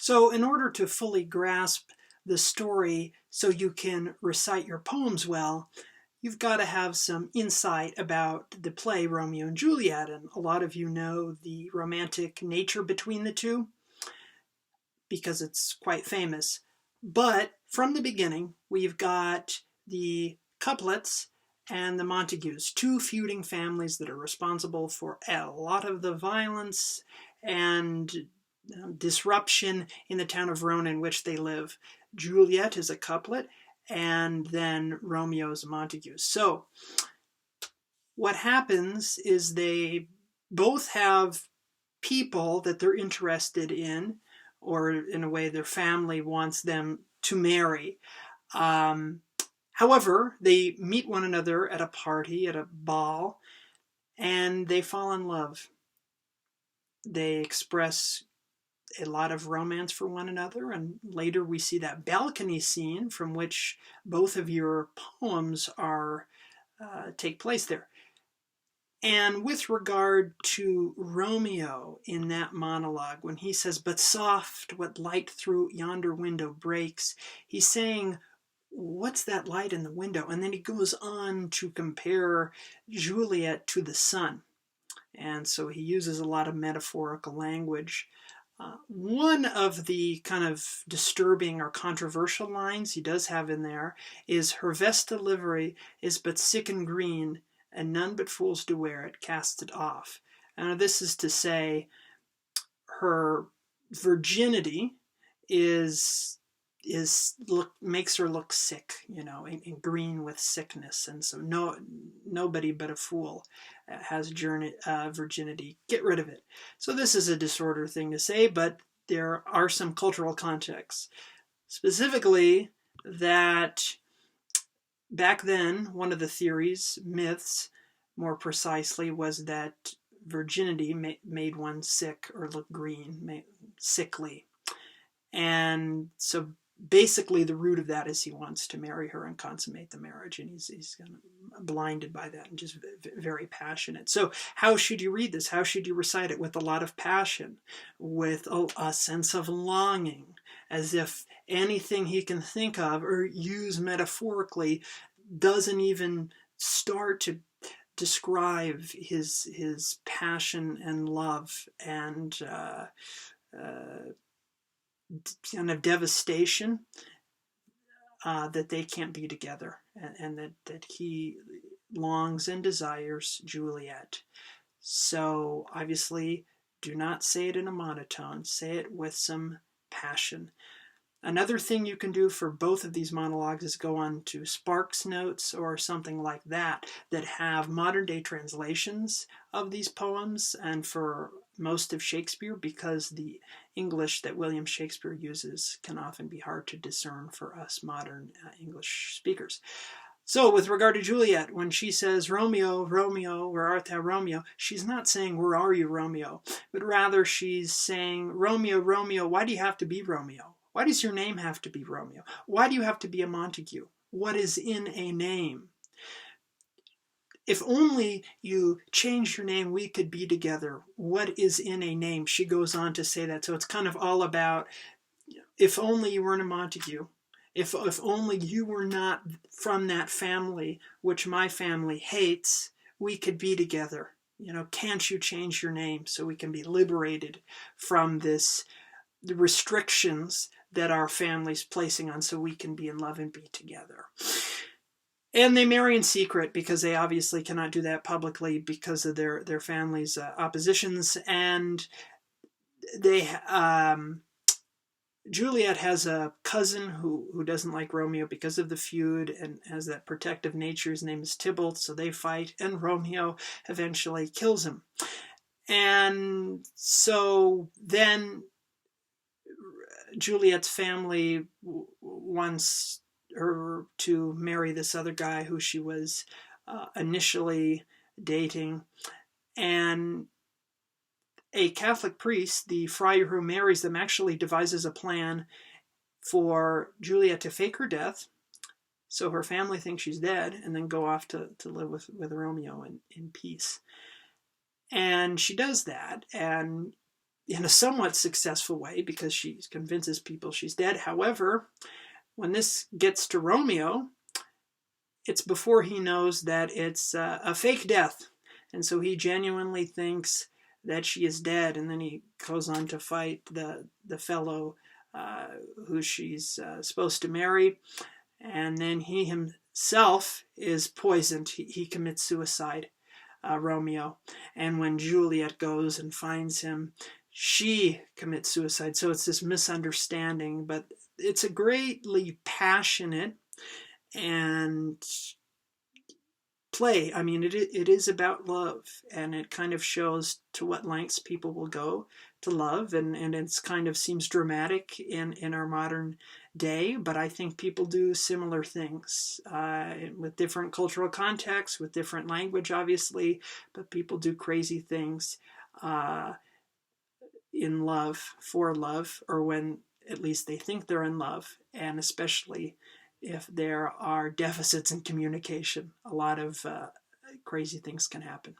So in order to fully grasp the story so you can recite your poems well, you've got to have some insight about the play Romeo and Juliet, and a lot of you know the romantic nature between the two because it's quite famous. But from the beginning, we've got the Couplets and the Montagues, two feuding families that are responsible for a lot of the violence and disruption in the town of Verona in which they live. Juliet is a couplet, and then Romeo is a Montague. So what happens is they both have people that they're interested in, or in a way their family wants them to marry. However, they meet one another at a party, at a ball, and they fall in love. They express a lot of romance for one another, and later we see that balcony scene from which both of your poems are take place there. And with regard to Romeo in that monologue, when he says, "But soft, what light through yonder window breaks," he's saying, what's that light in the window? And then he goes on to compare Juliet to the sun. And so he uses a lot of metaphorical language. One of the kind of disturbing or controversial lines he does have in there is, "Her vesta livery is but sick and green, and none but fools do wear it, cast it off." And this is to say her virginity makes her look sick, and green with sickness, and so nobody but a fool has virginity. Get rid of it. So this is a disorder thing to say, but there are some cultural contexts, specifically that back then, one of the theories, myths, more precisely, was that virginity made one sick or look green, sickly. And so basically the root of that is he wants to marry her and consummate the marriage, and he's kind of blinded by that and just very passionate. So how should you read this? How should you recite it? With a lot of passion, with a sense of longing, as if anything he can think of or use metaphorically doesn't even start to describe his passion and love and kind of devastation that they can't be together, and that he longs and desires Juliet. So obviously, do not say it in a monotone. Say it with some passion. Another thing you can do for both of these monologues is go on to Sparks Notes or something like that have modern day translations of these poems, and for most of Shakespeare, because the English that William Shakespeare uses can often be hard to discern for us modern English speakers. So with regard to Juliet, when she says, "Romeo, Romeo, where art thou, Romeo?" she's not saying, "Where are you, Romeo?" but rather she's saying, "Romeo, Romeo, why do you have to be Romeo? Why does your name have to be Romeo? Why do you have to be a Montague? What is in a name? If only you change your name, we could be together. What is in a name?" She goes on to say that. So it's kind of all about, if only you weren't a Montague. If only you were not from that family, which my family hates, we could be together. Can't you change your name so we can be liberated from the restrictions that our family's placing on, so we can be in love and be together. And they marry in secret because they obviously cannot do that publicly because of their family's oppositions. And they Juliet has a cousin who doesn't like Romeo because of the feud and has that protective nature. His name is Tybalt, so they fight, and Romeo eventually kills him. And so then Juliet's family wants her to marry this other guy who she was initially dating. And a Catholic priest, the friar who marries them, actually devises a plan for Juliet to fake her death, so her family thinks she's dead, and then go off to live with Romeo in peace. And she does that, and in a somewhat successful way because she convinces people she's dead. However, when this gets to Romeo, it's before he knows that it's a fake death. And so he genuinely thinks that she is dead. And then he goes on to fight the fellow who she's supposed to marry. And then he himself is poisoned. He commits suicide, Romeo. And when Juliet goes and finds him, she commits suicide. So it's this misunderstanding, but it's a greatly passionate and play. I mean, it is about love, and it kind of shows to what lengths people will go to love, and it's kind of seems dramatic in our modern day, but I think people do similar things with different cultural contexts, with different language, obviously, but people do crazy things in love, for love, or when at least they think they're in love, and especially if there are deficits in communication, a lot of crazy things can happen.